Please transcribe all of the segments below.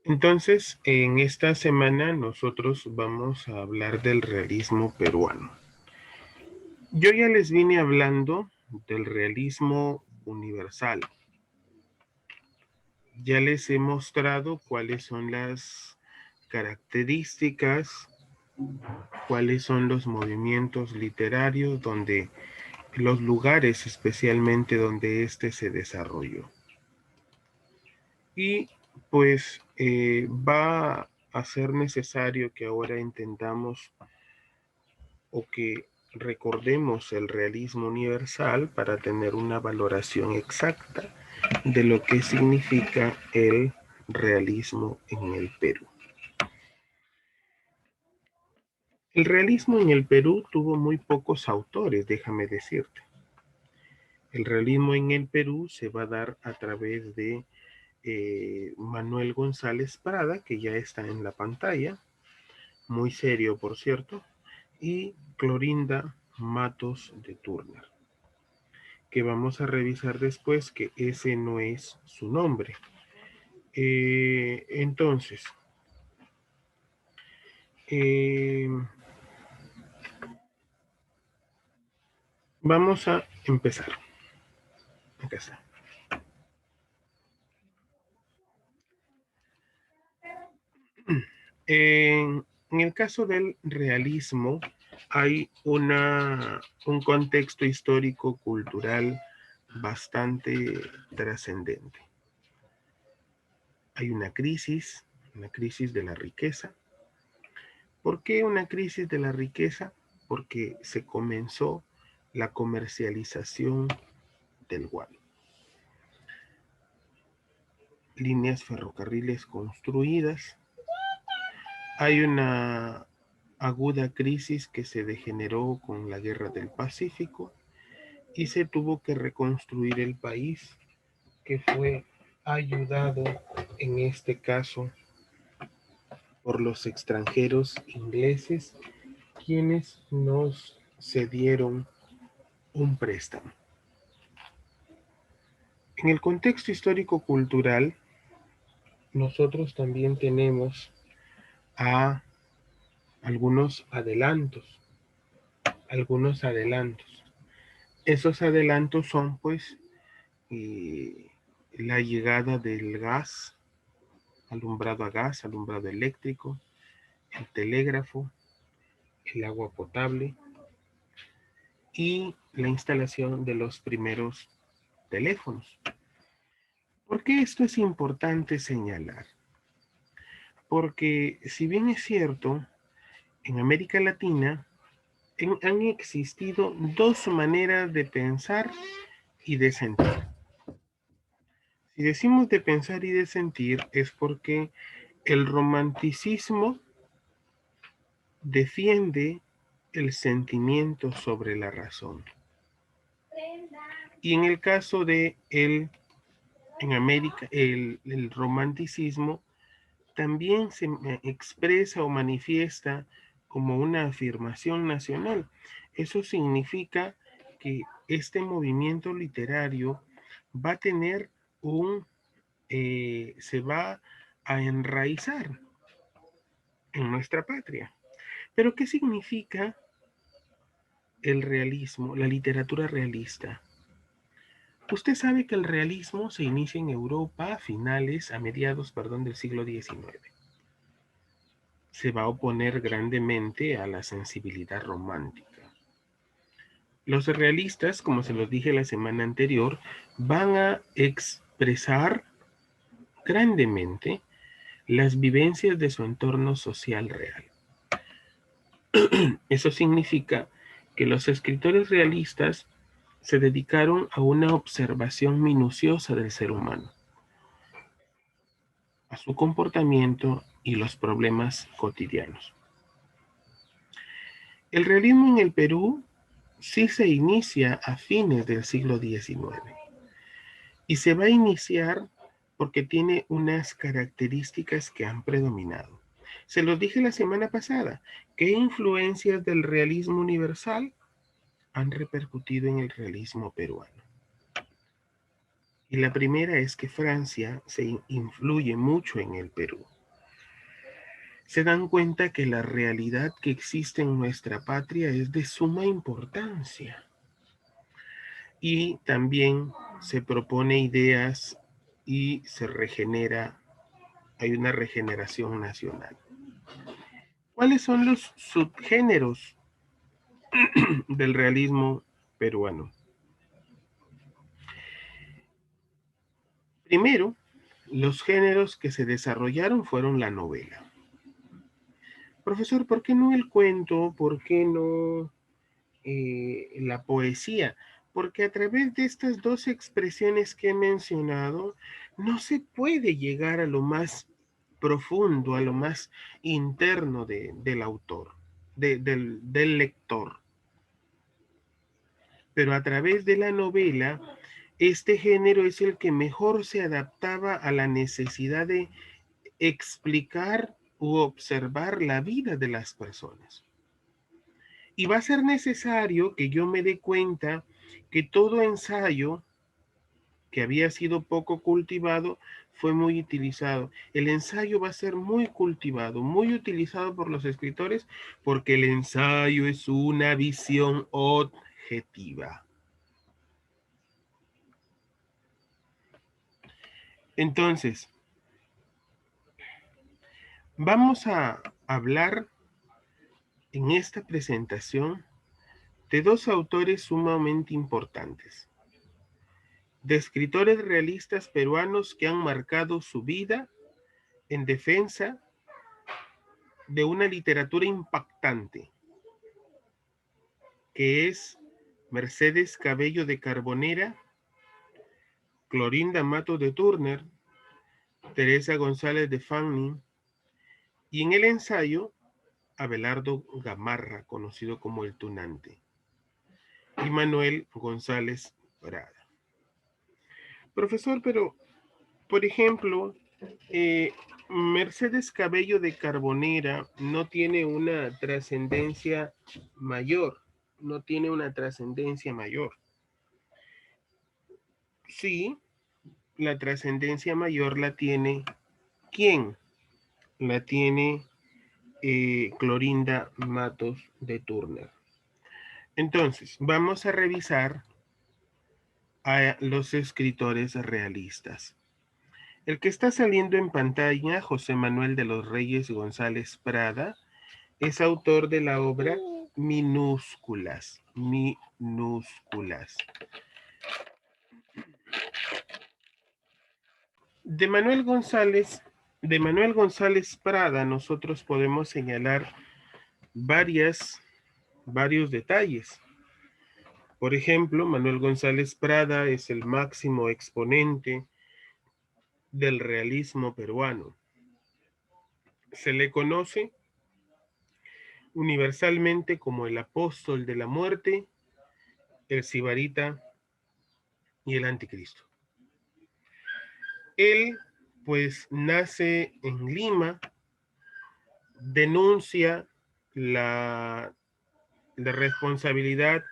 Entonces, en esta semana nosotros vamos a hablar del realismo peruano. Yo ya les vine hablando del realismo universal. Ya les he mostrado cuáles son las características, cuáles son los movimientos literarios, donde los lugares especialmente donde este se desarrolló. Y pues va a ser necesario que ahora intentamos o que recordemos el realismo universal para tener una valoración exacta de lo que significa el realismo en el Perú. El realismo en el Perú tuvo muy pocos autores, déjame decirte. El realismo en el Perú se va a dar a través de Manuel González Prada, que ya está en la pantalla, muy serio por cierto, y Clorinda Matos de Turner, que vamos a revisar después que ese no es su nombre. Entonces, vamos a empezar. Acá está. En el caso del realismo hay un contexto histórico-cultural bastante trascendente. Hay una crisis de la riqueza. ¿Por qué una crisis de la riqueza? Porque se comenzó la comercialización del guano. Líneas ferrocarriles construidas. Hay una aguda crisis que se degeneró con la Guerra del Pacífico y se tuvo que reconstruir el país, que fue ayudado en este caso por los extranjeros ingleses, quienes nos cedieron un préstamo. En el contexto histórico-cultural, nosotros también tenemos a algunos adelantos. Esos adelantos son pues la llegada del gas, alumbrado a gas, alumbrado eléctrico, el telégrafo, el agua potable y la instalación de los primeros teléfonos. ¿Por qué esto es importante señalar? Porque si bien es cierto, en América Latina han existido dos maneras de pensar y de sentir. Si decimos de pensar y de sentir es porque el romanticismo defiende el sentimiento sobre la razón. Y en el caso de en América, el romanticismo también se expresa o manifiesta como una afirmación nacional. Eso significa que este movimiento literario va a tener se va a enraizar en nuestra patria. Pero ¿qué significa el realismo, la literatura realista? Usted sabe que el realismo se inicia en Europa a mediados del siglo XIX. Se va a oponer grandemente a la sensibilidad romántica. Los realistas, como se los dije la semana anterior, van a expresar grandemente las vivencias de su entorno social real. Eso significa que los escritores realistas se dedicaron a una observación minuciosa del ser humano, a su comportamiento y los problemas cotidianos. El realismo en el Perú sí se inicia a fines del siglo XIX y se va a iniciar porque tiene unas características que han predominado. Se los dije la semana pasada, ¿qué influencias del realismo universal han repercutido en el realismo peruano? Y la primera es que Francia se influye mucho en el Perú. Se dan cuenta que la realidad que existe en nuestra patria es de suma importancia. Y también se propone ideas y se regenera, hay una regeneración nacional. ¿Cuáles son los subgéneros del realismo peruano? Primero, los géneros que se desarrollaron fueron la novela. Profesor, ¿por qué no el cuento? ¿Por qué no la poesía? Porque a través de estas dos expresiones que he mencionado, no se puede llegar a lo más profundo, a lo más interno del autor, del lector. Pero a través de la novela, este género es el que mejor se adaptaba a la necesidad de explicar u observar la vida de las personas. Y va a ser necesario que yo me dé cuenta que todo ensayo que había sido poco cultivado fue muy utilizado. El ensayo va a ser muy cultivado, muy utilizado por los escritores, porque el ensayo es una visión objetiva. Entonces, vamos a hablar en esta presentación de dos autores sumamente importantes, de escritores realistas peruanos que han marcado su vida en defensa de una literatura impactante, que es Mercedes Cabello de Carbonera, Clorinda Mato de Turner, Teresa González de Fanning, y en el ensayo, Abelardo Gamarra, conocido como el Tunante, y Manuel González Prada. Profesor, pero, por ejemplo, Mercedes Cabello de Carbonera no tiene una trascendencia mayor, no tiene una trascendencia mayor. Sí, la trascendencia mayor la tiene, ¿quién? La tiene Clorinda Matos de Turner. Entonces, vamos a revisar a los escritores realistas. El que está saliendo en pantalla, José Manuel de los Reyes González Prada, es autor de la obra Minúsculas. Minúsculas. De Manuel González Prada, nosotros podemos señalar varios detalles. Por ejemplo, Manuel González Prada es el máximo exponente del realismo peruano. Se le conoce universalmente como el apóstol de la muerte, el sibarita y el anticristo. Él, pues, nace en Lima, denuncia la responsabilidad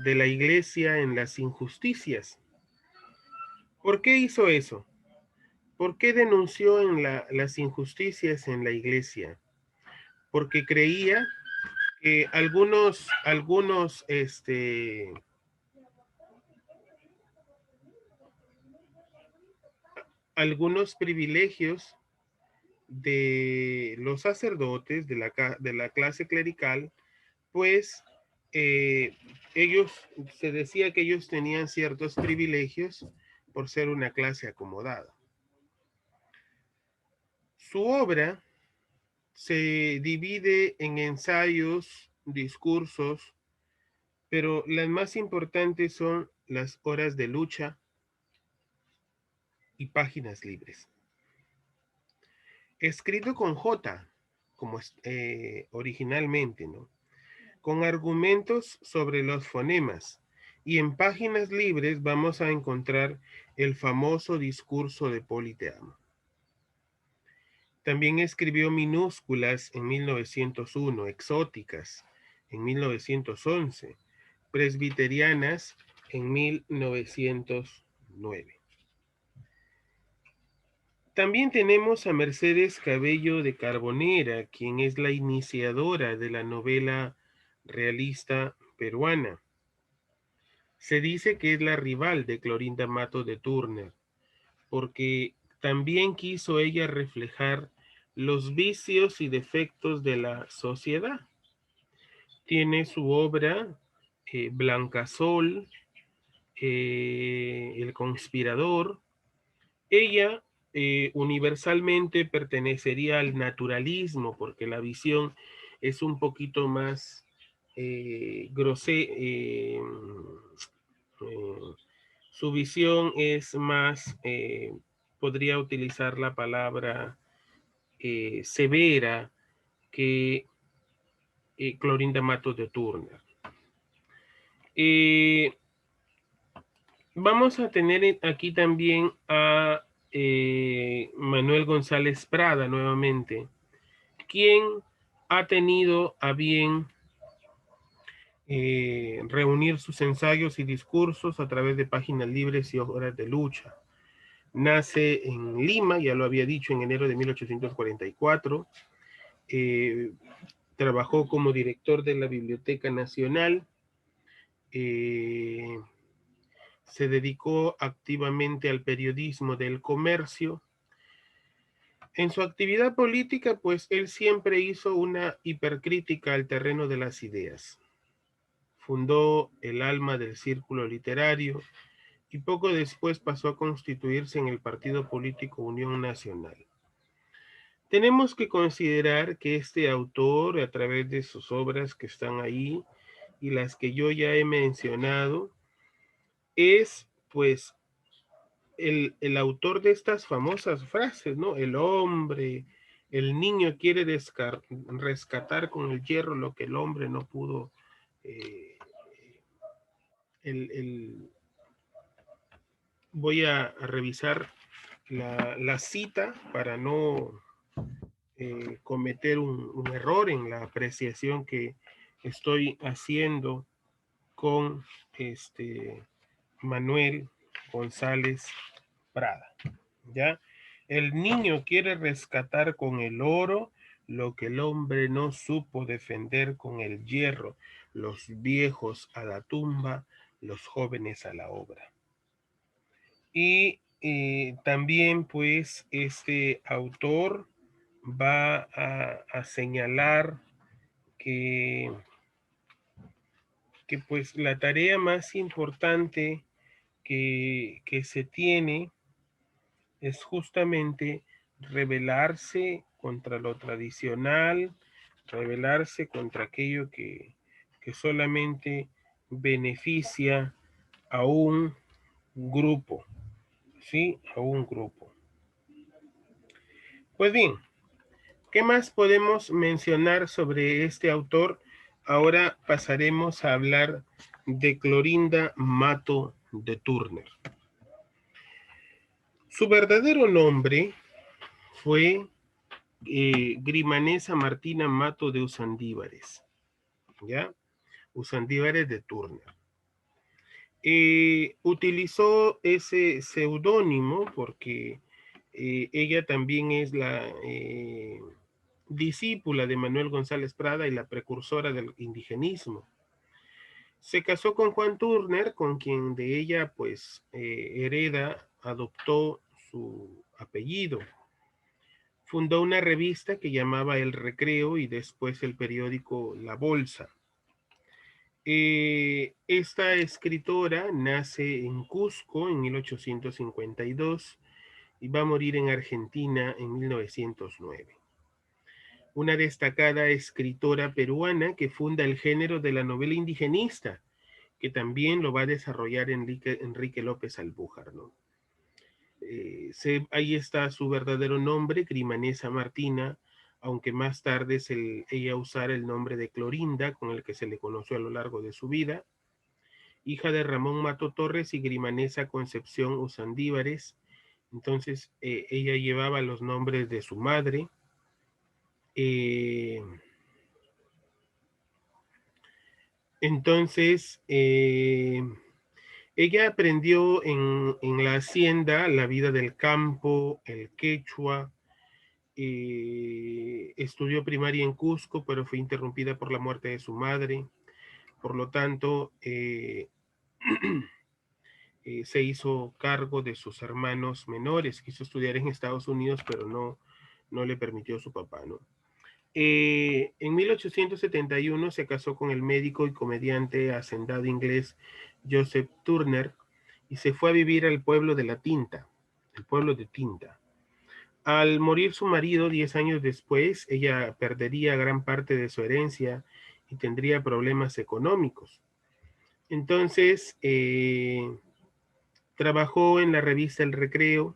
de la iglesia en las injusticias. ¿Por qué hizo eso? ¿Por qué denunció las injusticias en la iglesia? Porque creía que algunos privilegios de los sacerdotes de la clase clerical, pues ellos, se decía que ellos tenían ciertos privilegios por ser una clase acomodada. Su obra se divide en ensayos, discursos, pero las más importantes son las horas de lucha y páginas libres. Escrito con J, como originalmente, ¿no? Con argumentos sobre los fonemas. Y en páginas libres vamos a encontrar el famoso discurso de Politeamo. También escribió Minúsculas en 1901, Exóticas en 1911, Presbiterianas en 1909. También tenemos a Mercedes Cabello de Carbonera, quien es la iniciadora de la novela realista peruana. Se dice que es la rival de Clorinda Mato de Turner, porque también quiso ella reflejar los vicios y defectos de la sociedad. Tiene su obra Blancasol, El Conspirador. Ella universalmente pertenecería al naturalismo, porque la visión es un poquito más grosera, su visión es más, podría utilizar la palabra severa que Clorinda Matos de Turner. Vamos a tener aquí también a Manuel González Prada nuevamente, quien ha tenido a bien reunir sus ensayos y discursos a través de páginas libres y obras de lucha. Nace en Lima, ya lo había dicho, en enero de 1844. Trabajó como director de la Biblioteca Nacional. Se dedicó activamente al periodismo del comercio. En su actividad política, pues él siempre hizo una hipercrítica al terreno de las ideas. Fundó el alma del círculo literario y poco después pasó a constituirse en el partido político Unión Nacional. Tenemos que considerar que este autor, a través de sus obras que están ahí y las que yo ya he mencionado, es pues el autor de estas famosas frases, ¿no? El hombre, el niño quiere rescatar con el hierro lo que el hombre no pudo. eh, voy a revisar la cita para no cometer un error en la apreciación que estoy haciendo con Manuel González Prada. ¿Ya? El niño quiere rescatar con el oro lo que el hombre no supo defender con el hierro, los viejos a la tumba, los jóvenes a la obra. Y también pues este autor va a señalar que, que pues la tarea más importante que se tiene es justamente rebelarse contra lo tradicional, rebelarse contra aquello que solamente beneficia a un grupo, ¿sí? A un grupo. Pues bien, ¿qué más podemos mencionar sobre este autor? Ahora pasaremos a hablar de Clorinda Mato de Turner. Su verdadero nombre fue Grimanesa Martina Mato de Usandívares, ¿ya? Usandívares de Turner. Utilizó ese seudónimo porque ella también es la discípula de Manuel González Prada y la precursora del indigenismo. Se casó con Juan Turner, con quien de ella pues hereda, adoptó su apellido. Fundó una revista que llamaba El Recreo y después el periódico La Bolsa. Esta escritora nace en Cusco en 1852 y va a morir en Argentina en 1909. Una destacada escritora peruana que funda el género de la novela indigenista, que también lo va a desarrollar Enrique López Albújar, ¿no? Ahí está su verdadero nombre, Grimanesa Martina, aunque más tarde ella usara el nombre de Clorinda, con el que se le conoció a lo largo de su vida, hija de Ramón Mato Torres y Grimanesa Concepción Usandívares. Entonces, ella llevaba los nombres de su madre. Entonces, Ella aprendió en la hacienda la vida del campo, el quechua, estudió primaria en Cusco, pero fue interrumpida por la muerte de su madre. Por lo tanto, se hizo cargo de sus hermanos menores. Quiso estudiar en Estados Unidos, pero no le permitió su papá, ¿no? En 1871 se casó con el médico y comediante hacendado inglés Joseph Turner y se fue a vivir al pueblo de la Tinta, el pueblo de Tinta. Al morir su marido 10 años después, ella perdería gran parte de su herencia y tendría problemas económicos. Entonces, trabajó en la revista El Recreo,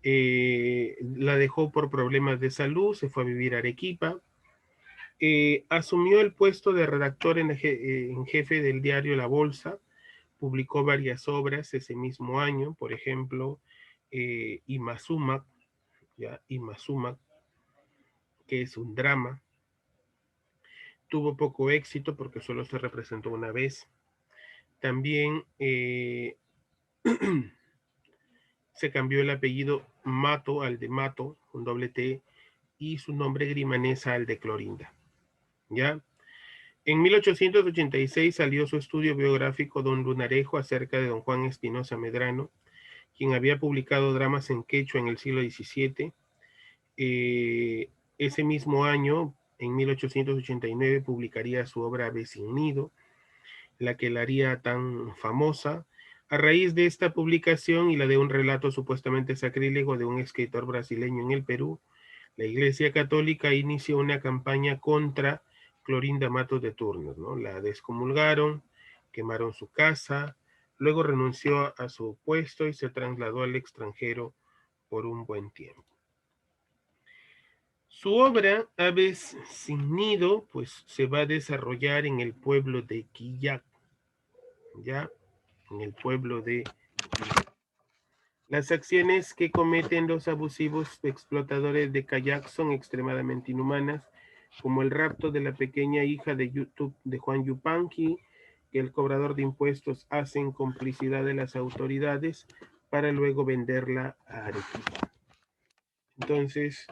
la dejó por problemas de salud, se fue a vivir a Arequipa, asumió el puesto de redactor en jefe del diario La Bolsa, publicó varias obras ese mismo año, por ejemplo, Imazumac, Imazumac, que es un drama. Tuvo poco éxito porque solo se representó una vez. También se cambió el apellido Mato al de Mato, con doble T, y su nombre Grimanesa al de Clorinda. ¿Ya? En 1886 salió su estudio biográfico Don Lunarejo acerca de don Juan Espinosa Medrano, quien había publicado dramas en quechua en el siglo XVII. Ese mismo año, en 1889, publicaría su obra Ave sin nido, la que la haría tan famosa. A raíz de esta publicación y la de un relato supuestamente sacrílego de un escritor brasileño en el Perú, la Iglesia Católica inició una campaña contra Clorinda Matos de Turner, ¿no? La descomulgaron, quemaron su casa, luego renunció a su puesto y se trasladó al extranjero por un buen tiempo. Su obra, Aves sin nido, pues se va a desarrollar en el pueblo de Quillac, ya, en el pueblo de Quillac. Las acciones que cometen los abusivos explotadores de kayak son extremadamente inhumanas, como el rapto de la pequeña hija de Juan Yupanqui, que el cobrador de impuestos hace en complicidad de las autoridades para luego venderla a Arequipa. Entonces,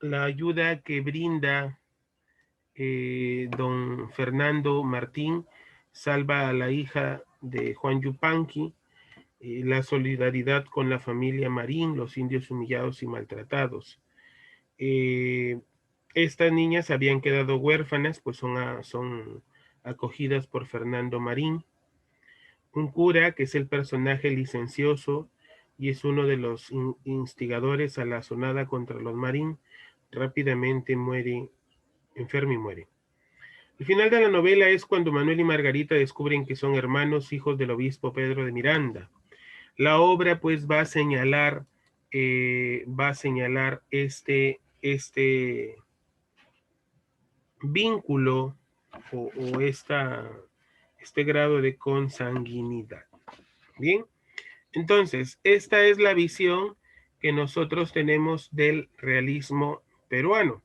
la ayuda que brinda don Fernando Martín salva a la hija de Juan Yupanqui, la solidaridad con la familia Marín, los indios humillados y maltratados. Estas niñas habían quedado huérfanas, pues son acogidas por Fernando Marín, un cura que es el personaje licencioso y es uno de los instigadores a la sonada contra los Marín, rápidamente muere, enfermo y muere. El final de la novela es cuando Manuel y Margarita descubren que son hermanos, hijos del obispo Pedro de Miranda. La obra pues va a señalar este vínculo o este grado de consanguinidad. Bien, entonces esta es la visión que nosotros tenemos del realismo peruano.